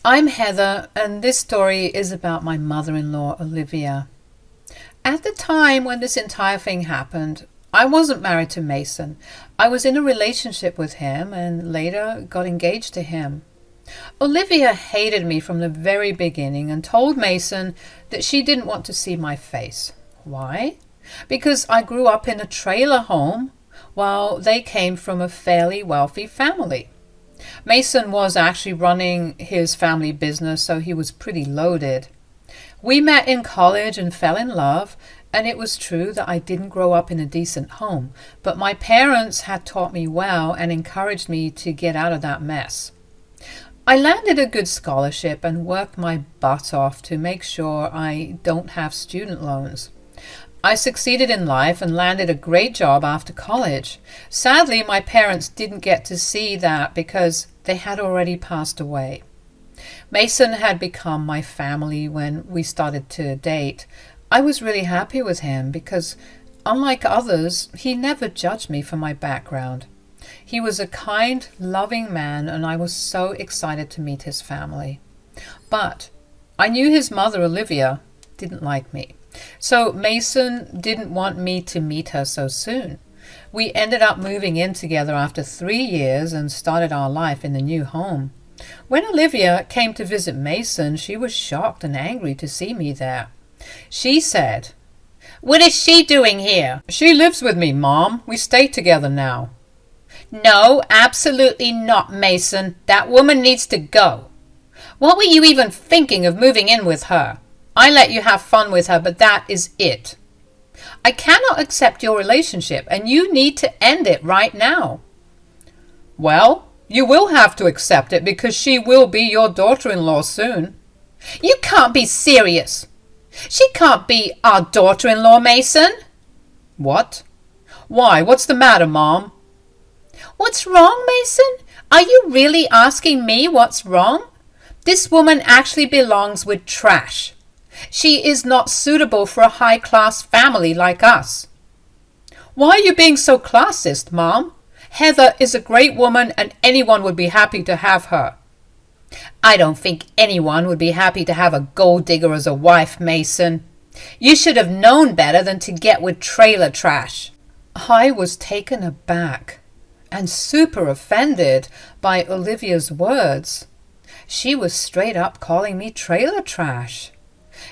I'm Heather, and this story is about my mother-in-law, Olivia. At the time when this entire thing happened, I wasn't married to Mason. I was in a relationship with him and later got engaged to him. Olivia hated me from the very beginning and told Mason that she didn't want to see my face. Why? Because I grew up in a trailer home while they came from a fairly wealthy family. Mason was actually running his family business, so he was pretty loaded. We met in college and fell in love, and it was true that I didn't grow up in a decent home, but my parents had taught me well and encouraged me to get out of that mess. I landed a good scholarship and worked my butt off to make sure I don't have student loans. I succeeded in life and landed a great job after college. Sadly, my parents didn't get to see that because they had already passed away. Mason had become my family when we started to date. I was really happy with him because, unlike others, he never judged me for my background. He was a kind, loving man, and I was so excited to meet his family. But I knew his mother, Olivia, didn't like me. So Mason didn't want me to meet her so soon. We ended up moving in together after 3 years and started our life in the new home. When Olivia came to visit Mason, she was shocked and angry to see me there. She said, "What is she doing here?" "She lives with me, Mom. We stay together now." "No, absolutely not, Mason. That woman needs to go. What were you even thinking of moving in with her? I let you have fun with her, but that is it. I cannot accept your relationship, and you need to end it right now." "Well, you will have to accept it because she will be your daughter-in-law soon." "You can't be serious. She can't be our daughter-in-law, Mason." "What? Why, what's the matter, Mom?" "What's wrong, Mason? Are you really asking me what's wrong? This woman actually belongs with trash. She is not suitable for a high-class family like us." "Why are you being so classist, Mom? Heather is a great woman and anyone would be happy to have her." "I don't think anyone would be happy to have a gold digger as a wife, Mason. You should have known better than to get with trailer trash." I was taken aback and super offended by Olivia's words. She was straight up calling me trailer trash.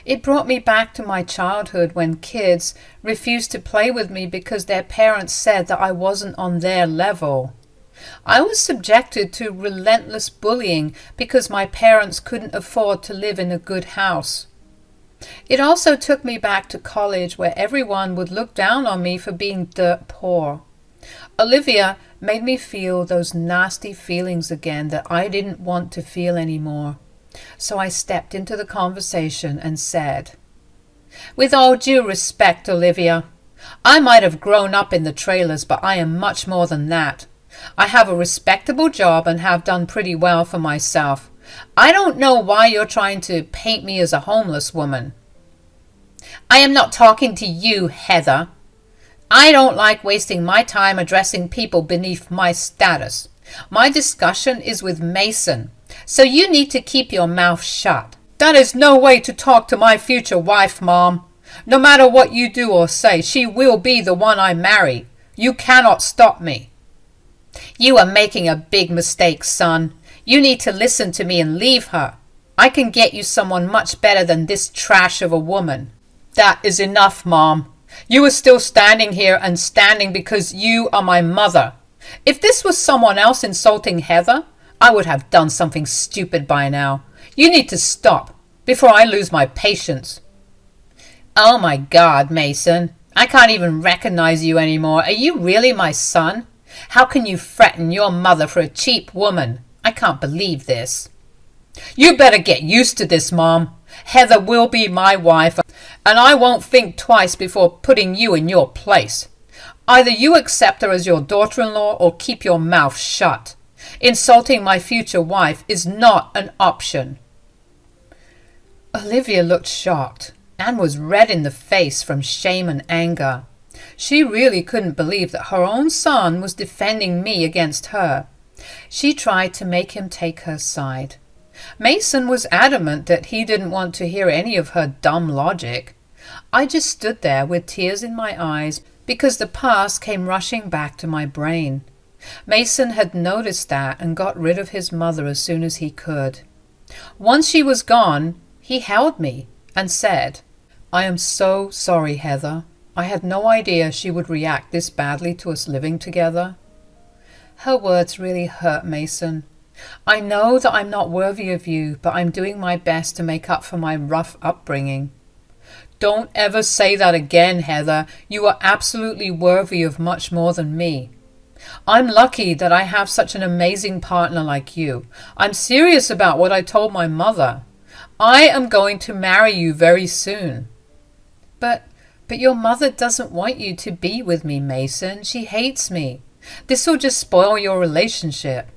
It brought me back to my childhood when kids refused to play with me because their parents said that I wasn't on their level. I was subjected to relentless bullying because my parents couldn't afford to live in a good house. It also took me back to college where everyone would look down on me for being dirt poor. Olivia made me feel those nasty feelings again that I didn't want to feel anymore. So I stepped into the conversation and said, "With all due respect, Olivia, I might have grown up in the trailers, but I am much more than that. I have a respectable job and have done pretty well for myself. I don't know why you're trying to paint me as a homeless woman." "I am not talking to you, Heather. I don't like wasting my time addressing people beneath my status. My discussion is with Mason, so you need to keep your mouth shut." "That is no way to talk to my future wife, Mom. No matter what you do or say, she will be the one I marry. You cannot stop me." "You are making a big mistake, son. You need to listen to me and leave her. I can get you someone much better than this trash of a woman." "That is enough, Mom. You are still standing here and standing because you are my mother. If this was someone else insulting Heather, I would have done something stupid by now. You need to stop before I lose my patience." "Oh my God, Mason. I can't even recognize you anymore. Are you really my son? How can you threaten your mother for a cheap woman? I can't believe this." "You better get used to this, Mom. Heather will be my wife, and I won't think twice before putting you in your place. Either you accept her as your daughter-in-law or keep your mouth shut. Insulting my future wife is not an option." Olivia looked shocked and was red in the face from shame and anger. She really couldn't believe that her own son was defending me against her. She tried to make him take her side. Mason was adamant that he didn't want to hear any of her dumb logic. I just stood there with tears in my eyes because the past came rushing back to my brain. Mason had noticed that and got rid of his mother as soon as he could. Once she was gone, he held me and said, "I am so sorry, Heather. I had no idea she would react this badly to us living together." Her words really hurt Mason. I know that I'm not worthy of you, but I'm doing my best to make up for my rough upbringing. Don't ever say that again, Heather. You are absolutely worthy of much more than me. I'm lucky that I have such an amazing partner like you. I'm serious about what I told my mother. I am going to marry you very soon. But your mother doesn't want you to be with me, Mason. She hates me. This will just spoil your relationship.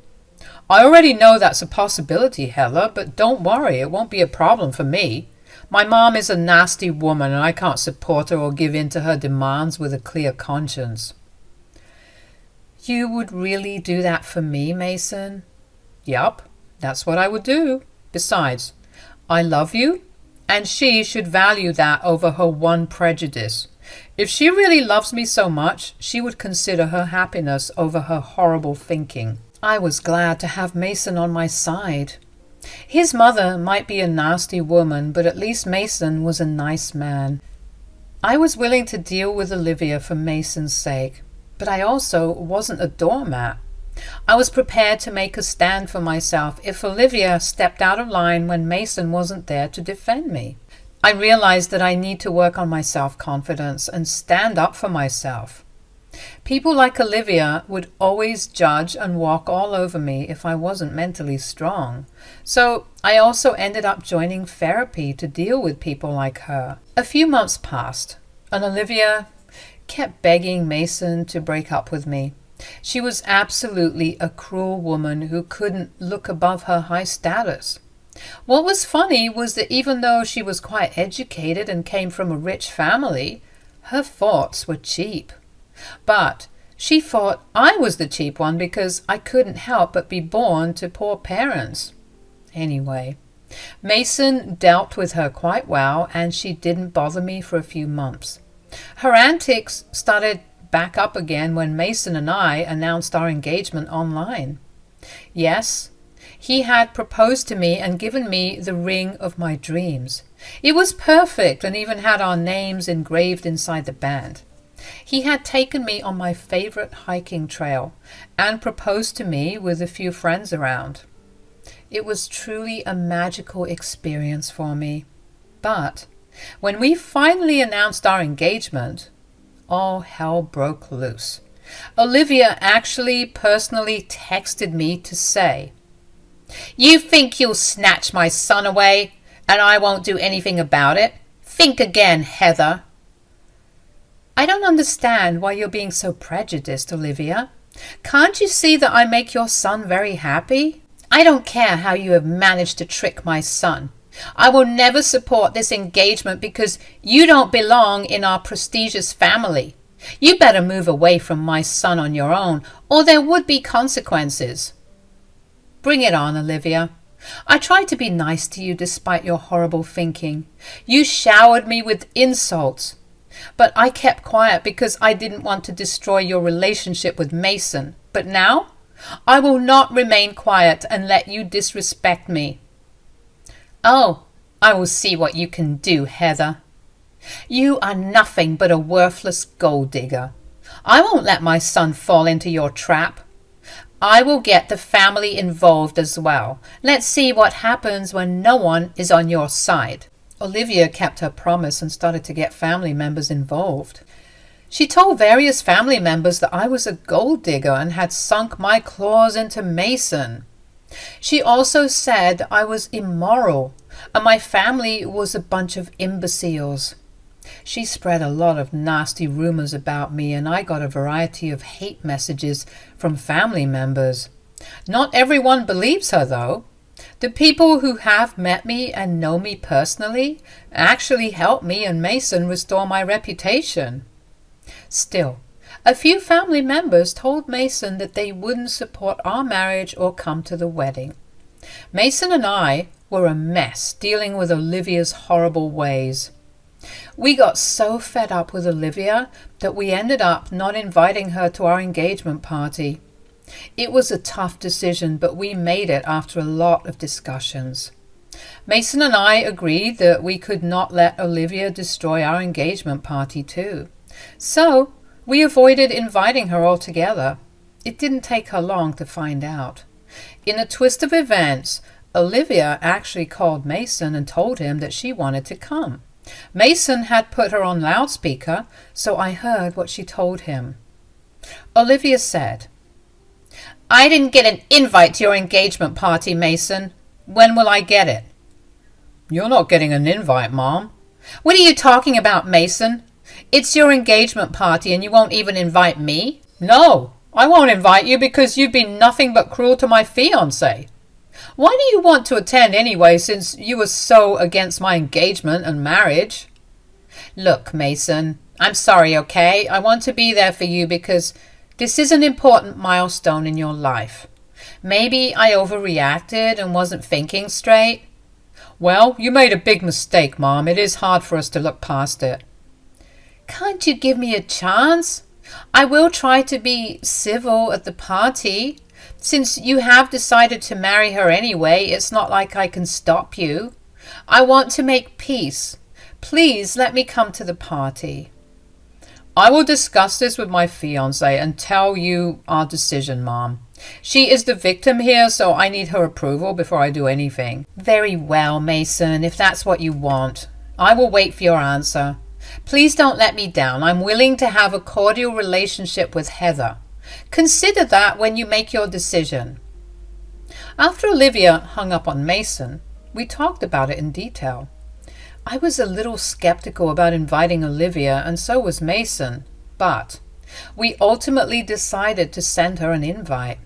I already know that's a possibility, Heather, but don't worry, it won't be a problem for me. My mom is a nasty woman and I can't support her or give in to her demands with a clear conscience. You would really do that for me, Mason? Yup, that's what I would do. Besides, I love you, and she should value that over her one prejudice. If she really loves me so much, she would consider her happiness over her horrible thinking. I was glad to have Mason on my side. His mother might be a nasty woman, but at least Mason was a nice man. I was willing to deal with Olivia for Mason's sake, but I also wasn't a doormat. I was prepared to make a stand for myself if Olivia stepped out of line when Mason wasn't there to defend me. I realized that I need to work on my self-confidence and stand up for myself. People like Olivia would always judge and walk all over me if I wasn't mentally strong. So I also ended up joining therapy to deal with people like her. A few months passed, and Olivia kept begging Mason to break up with me. She was absolutely a cruel woman who couldn't look above her high status. What was funny was that even though she was quite educated and came from a rich family, her thoughts were cheap. But she thought I was the cheap one because I couldn't help but be born to poor parents. Anyway, Mason dealt with her quite well, and she didn't bother me for a few months. Her antics started back up again when Mason and I announced our engagement online. Yes, he had proposed to me and given me the ring of my dreams. It was perfect and even had our names engraved inside the band. He had taken me on my favorite hiking trail and proposed to me with a few friends around. It was truly a magical experience for me. But when we finally announced our engagement, all hell broke loose. Olivia actually personally texted me to say, "You think you'll snatch my son away and I won't do anything about it? Think again, Heather." I don't understand why you're being so prejudiced, Olivia. Can't you see that I make your son very happy? I don't care how you have managed to trick my son. I will never support this engagement because you don't belong in our prestigious family. You better move away from my son on your own, or there would be consequences. Bring it on, Olivia. I tried to be nice to you despite your horrible thinking. You showered me with insults. But I kept quiet because I didn't want to destroy your relationship with Mason. But now, I will not remain quiet and let you disrespect me. Oh, I will see what you can do, Heather. You are nothing but a worthless gold digger. I won't let my son fall into your trap. I will get the family involved as well. Let's see what happens when no one is on your side. Olivia kept her promise and started to get family members involved. She told various family members that I was a gold digger and had sunk my claws into Mason. She also said I was immoral and my family was a bunch of imbeciles. She spread a lot of nasty rumors about me, and I got a variety of hate messages from family members. Not everyone believes her, though. The people who have met me and know me personally actually helped me and Mason restore my reputation. Still, a few family members told Mason that they wouldn't support our marriage or come to the wedding. Mason and I were a mess dealing with Olivia's horrible ways. We got so fed up with Olivia that we ended up not inviting her to our engagement party. It was a tough decision, but we made it after a lot of discussions. Mason and I agreed that we could not let Olivia destroy our engagement party too. So we avoided inviting her altogether. It didn't take her long to find out. In a twist of events, Olivia actually called Mason and told him that she wanted to come. Mason had put her on loudspeaker, so I heard what she told him. Olivia said, "I didn't get an invite to your engagement party, Mason. When will I get it?" "You're not getting an invite, Mom." "What are you talking about, Mason? It's your engagement party and you won't even invite me?" "No, I won't invite you because you've been nothing but cruel to my fiancé. Why do you want to attend anyway, since you were so against my engagement and marriage?" "Look, Mason, I'm sorry, okay? I want to be there for you because this is an important milestone in your life. Maybe I overreacted and wasn't thinking straight." "Well, you made a big mistake, Mom. It is hard for us to look past it." "Can't you give me a chance? I will try to be civil at the party. Since you have decided to marry her anyway, it's not like I can stop you. I want to make peace. Please let me come to the party." "I will discuss this with my fiancé and tell you our decision, Mom. She is the victim here, so I need her approval before I do anything." "Very well, Mason, if that's what you want. I will wait for your answer. Please don't let me down. I'm willing to have a cordial relationship with Heather. Consider that when you make your decision." After Olivia hung up on Mason, we talked about it in detail. I was a little skeptical about inviting Olivia, and so was Mason, but we ultimately decided to send her an invite.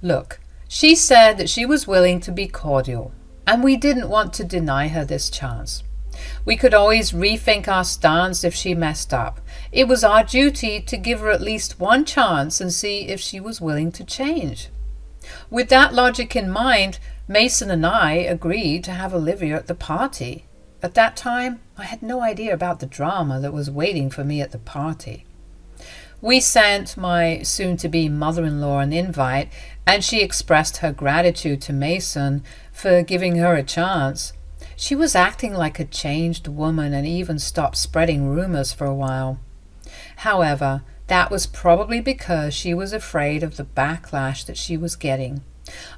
Look, she said that she was willing to be cordial, and we didn't want to deny her this chance. We could always rethink our stance if she messed up. It was our duty to give her at least one chance and see if she was willing to change. With that logic in mind, Mason and I agreed to have Olivia at the party. At that time, I had no idea about the drama that was waiting for me at the party. We sent my soon-to-be mother-in-law an invite, and she expressed her gratitude to Mason for giving her a chance. She was acting like a changed woman and even stopped spreading rumors for a while. However, that was probably because she was afraid of the backlash that she was getting.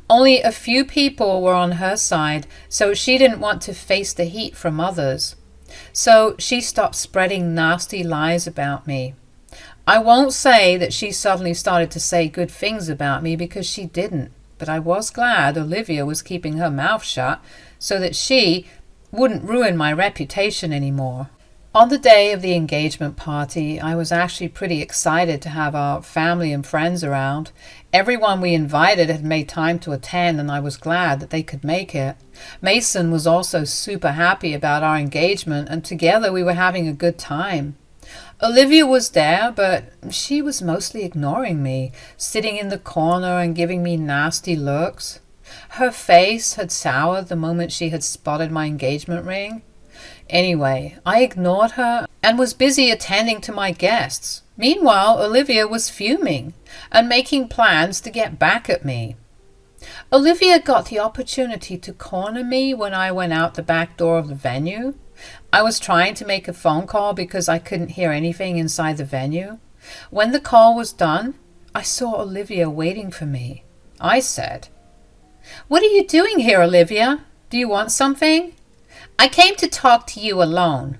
Only a few people were on her side, so she didn't want to face the heat from others. So she stopped spreading nasty lies about me. I won't say that she suddenly started to say good things about me, because she didn't, but I was glad Olivia was keeping her mouth shut so that she wouldn't ruin my reputation anymore. On the day of the engagement party, I was actually pretty excited to have our family and friends around. Everyone we invited had made time to attend, and I was glad that they could make it. Mason was also super happy about our engagement, and together we were having a good time. Olivia was there, but she was mostly ignoring me, sitting in the corner and giving me nasty looks. Her face had soured the moment she had spotted my engagement ring. Anyway, I ignored her and was busy attending to my guests. Meanwhile, Olivia was fuming and making plans to get back at me. Olivia got the opportunity to corner me when I went out the back door of the venue. I was trying to make a phone call because I couldn't hear anything inside the venue. When the call was done, I saw Olivia waiting for me. I said, "What are you doing here, Olivia? Do you want something?" "I came to talk to you alone."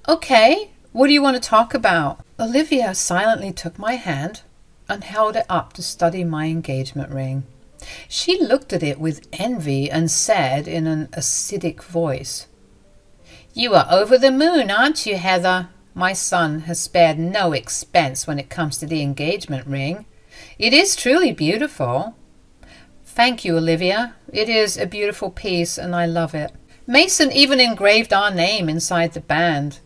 "Okay, what do you want to talk about?" Olivia silently took my hand and held it up to study my engagement ring. She looked at it with envy and said in an acidic voice, "You are over the moon, aren't you, Heather? My son has spared no expense when it comes to the engagement ring. It is truly beautiful." "Thank you, Olivia. It is a beautiful piece and I love it. Mason even engraved our name inside the band."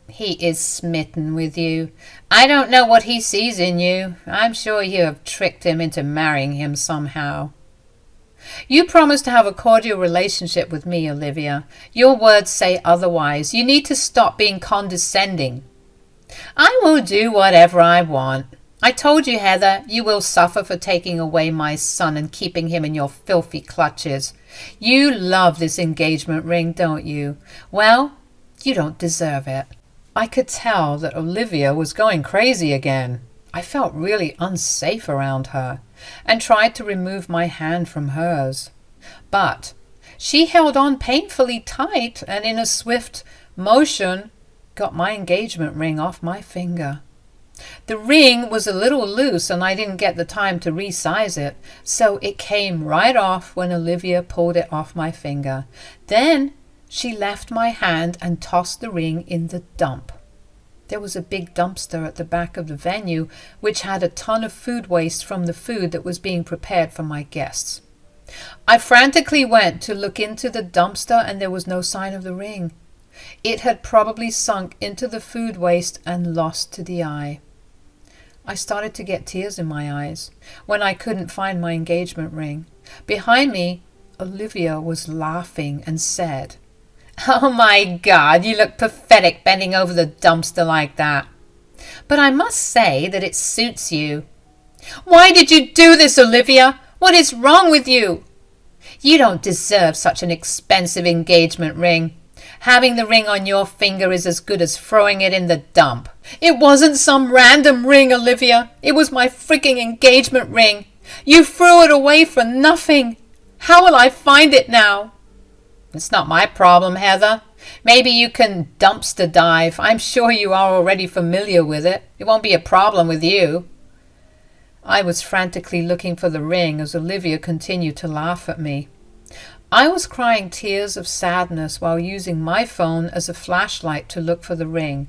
"He is smitten with you. I don't know what he sees in you. I'm sure you have tricked him into marrying him somehow." You promised to have a cordial relationship with me, Olivia. Your words say otherwise. You need to stop being condescending. I will do whatever I want. I told you, Heather, you will suffer for taking away my son and keeping him in your filthy clutches. You love this engagement ring, don't you? Well, you don't deserve it. I could tell that Olivia was going crazy again. I felt really unsafe around her and tried to remove my hand from hers. But she held on painfully tight and in a swift motion got my engagement ring off my finger. The ring was a little loose and I didn't get the time to resize it, so it came right off when Olivia pulled it off my finger. Then she left my hand and tossed the ring in the dump. There was a big dumpster at the back of the venue which had a ton of food waste from the food that was being prepared for my guests. I frantically went to look into the dumpster and there was no sign of the ring. It had probably sunk into the food waste and lost to the eye. I started to get tears in my eyes when I couldn't find my engagement ring. Behind me, Olivia was laughing and said, "Oh my God, you look pathetic bending over the dumpster like that. But I must say that it suits you." "Why did you do this, Olivia? What is wrong with you?" "You don't deserve such an expensive engagement ring. Having the ring on your finger is as good as throwing it in the dump." "It wasn't some random ring, Olivia. It was my freaking engagement ring. You threw it away for nothing. How will I find it now?" "It's not my problem, Heather. Maybe you can dumpster dive. I'm sure you are already familiar with it. It won't be a problem with you." I was frantically looking for the ring as Olivia continued to laugh at me. I was crying tears of sadness while using my phone as a flashlight to look for the ring.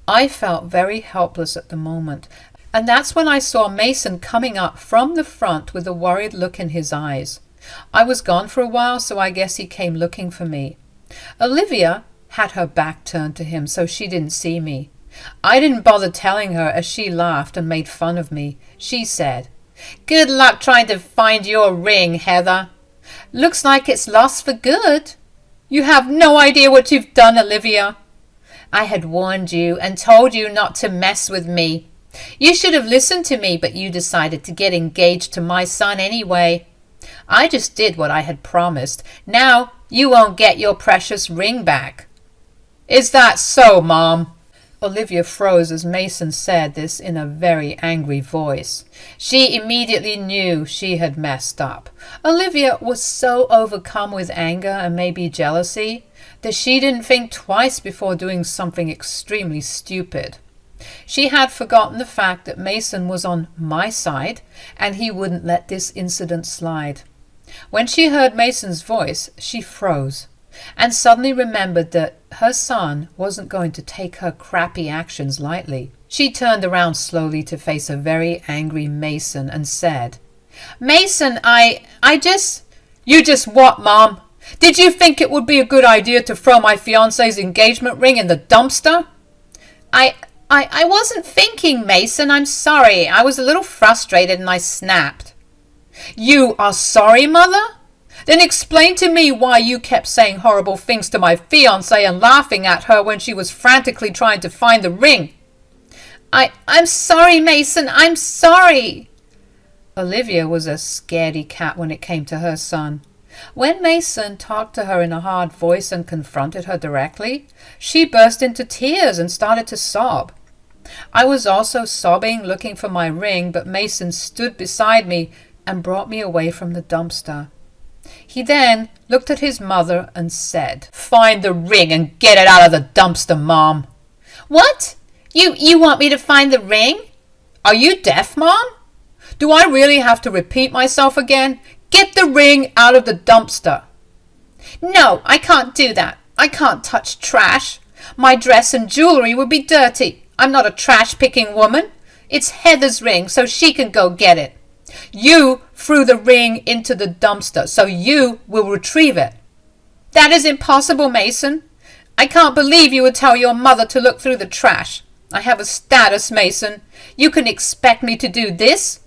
I felt very helpless at the moment, and that's when I saw Mason coming up from the front with a worried look in his eyes. I was gone for a while, so I guess he came looking for me. Olivia had her back turned to him, so she didn't see me. I didn't bother telling her as she laughed and made fun of me. She said, "Good luck trying to find your ring, Heather. Looks like it's lost for good." "You have no idea what you've done, Olivia." "I had warned you and told you not to mess with me. You should have listened to me, but you decided to get engaged to my son anyway. I just did what I had promised. Now you won't get your precious ring back." "Is that so, Mom?" Olivia froze as Mason said this in a very angry voice. She immediately knew she had messed up. Olivia was so overcome with anger and maybe jealousy that she didn't think twice before doing something extremely stupid. She had forgotten the fact that Mason was on my side and he wouldn't let this incident slide. When she heard Mason's voice, she froze and suddenly remembered that her son wasn't going to take her crappy actions lightly. She turned around slowly to face a very angry Mason and said, "Mason, You just what, Mom? Did you think it would be a good idea to throw my fiancé's engagement ring in the dumpster?" I wasn't thinking, Mason. I'm sorry. I was a little frustrated and I snapped." "You are sorry, Mother? Then explain to me why you kept saying horrible things to my fiancé and laughing at her when she was frantically trying to find the ring." I'm sorry, Mason. I'm sorry." Olivia was a scaredy cat when it came to her son. When Mason talked to her in a hard voice and confronted her directly, she burst into tears and started to sob. I was also sobbing, looking for my ring, but Mason stood beside me and brought me away from the dumpster. He then looked at his mother and said, "Find the ring and get it out of the dumpster, Mom." "What? You want me to find the ring?" "Are you deaf, Mom? Do I really have to repeat myself again? Get the ring out of the dumpster." "No, I can't do that. I can't touch trash. My dress and jewelry would be dirty. I'm not a trash-picking woman. It's Heather's ring, so she can go get it. You threw the ring into the dumpster, so you will retrieve it." "That is impossible, Mason. I can't believe you would tell your mother to look through the trash. I have a status, Mason. You can expect me to do this?"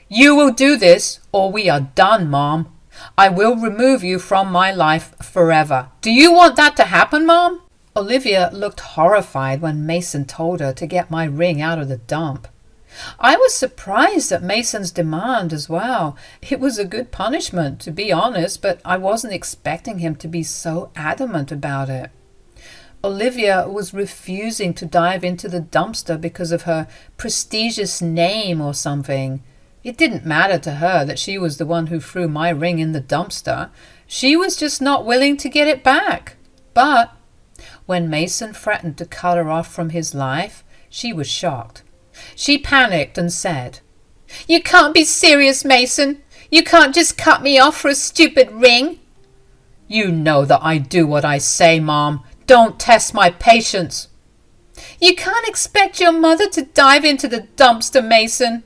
"You will do this, or we are done, Mom. I will remove you from my life forever. Do you want that to happen, Mom? Olivia looked horrified when Mason told her to get my ring out of the dump. I was surprised at Mason's demand as well. It was a good punishment, to be honest, but I wasn't expecting him to be so adamant about it. Olivia was refusing to dive into the dumpster because of her prestigious name or something. It didn't matter to her that she was the one who threw my ring in the dumpster. She was just not willing to get it back. But when Mason threatened to cut her off from his life, she was shocked. She panicked and said, "You can't be serious, Mason. You can't just cut me off for a stupid ring." "You know that I do what I say, Mom. Don't test my patience." "You can't expect your mother to dive into the dumpster, Mason."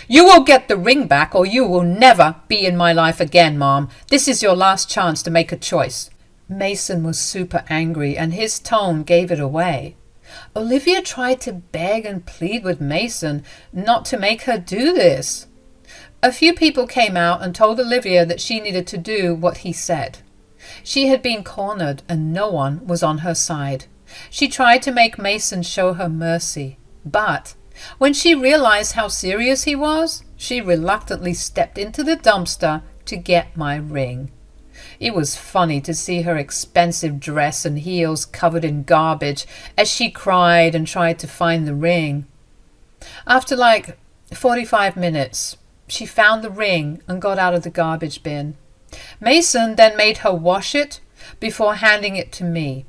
"You will get the ring back or you will never be in my life again, Mom. This is your last chance to make a choice." Mason was super angry and his tone gave it away. Olivia tried to beg and plead with Mason not to make her do this. A few people came out and told Olivia that she needed to do what he said. She had been cornered and no one was on her side. She tried to make Mason show her mercy, but when she realized how serious he was, she reluctantly stepped into the dumpster to get my ring. It was funny to see her expensive dress and heels covered in garbage as she cried and tried to find the ring. After like 45 minutes, she found the ring and got out of the garbage bin. Mason then made her wash it before handing it to me.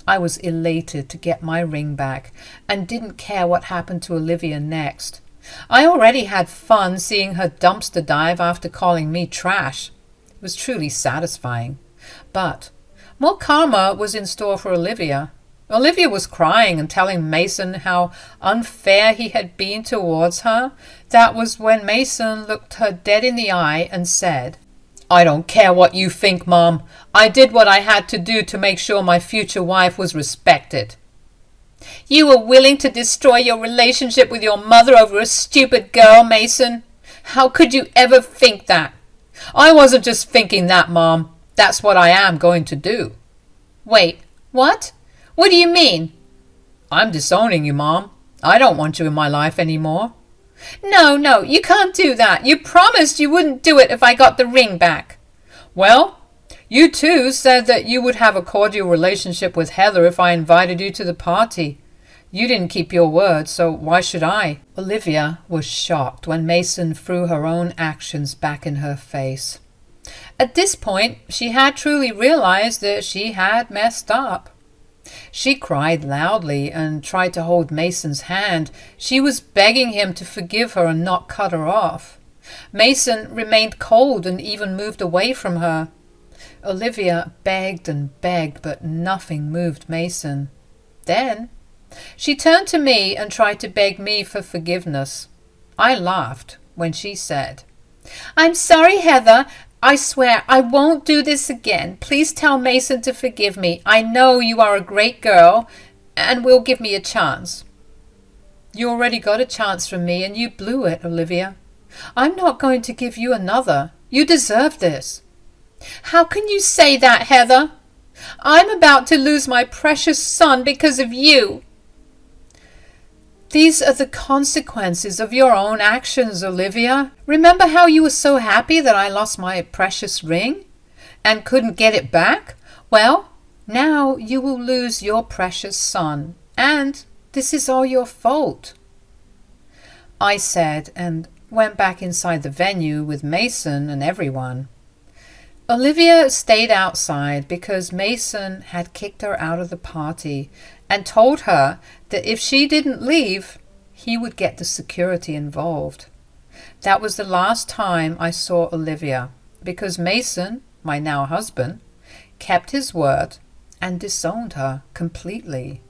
I was elated to get my ring back and didn't care what happened to Olivia next. I already had fun seeing her dumpster dive after calling me trash. It was truly satisfying. But more karma was in store for Olivia. Olivia was crying and telling Mason how unfair he had been towards her. That was when Mason looked her dead in the eye and said, "I don't care what you think, Mom. I did what I had to do to make sure my future wife was respected." "You were willing to destroy your relationship with your mother over a stupid girl, Mason? How could you ever think that?" "I wasn't just thinking that, Mom. That's what I am going to do." "Wait, what? What do you mean?" "I'm disowning you, Mom. I don't want you in my life anymore." No, you can't do that. You promised you wouldn't do it if I got the ring back." "Well, you too said that you would have a cordial relationship with Heather if I invited you to the party. You didn't keep your word, so why should I?" Olivia was shocked when Mason threw her own actions back in her face. At this point, she had truly realized that she had messed up. She cried loudly and tried to hold Mason's hand. She was begging him to forgive her and not cut her off. Mason remained cold and even moved away from her. Olivia begged and begged, but nothing moved Mason. Then she turned to me and tried to beg me for forgiveness. I laughed when she said, "I'm sorry, Heather. I swear I won't do this again. Please tell Mason to forgive me. I know you are a great girl and will give me a chance." "You already got a chance from me and you blew it, Olivia. I'm not going to give you another. You deserve this." "How can you say that, Heather? I'm about to lose my precious son because of you." "These are the consequences of your own actions, Olivia. Remember how you were so happy that I lost my precious ring and couldn't get it back? Well, now you will lose your precious son, and this is all your fault," I said, and went back inside the venue with Mason and everyone. Olivia stayed outside because Mason had kicked her out of the party and told her that if she didn't leave, he would get the security involved. That was the last time I saw Olivia because Mason, my now husband, kept his word and disowned her completely.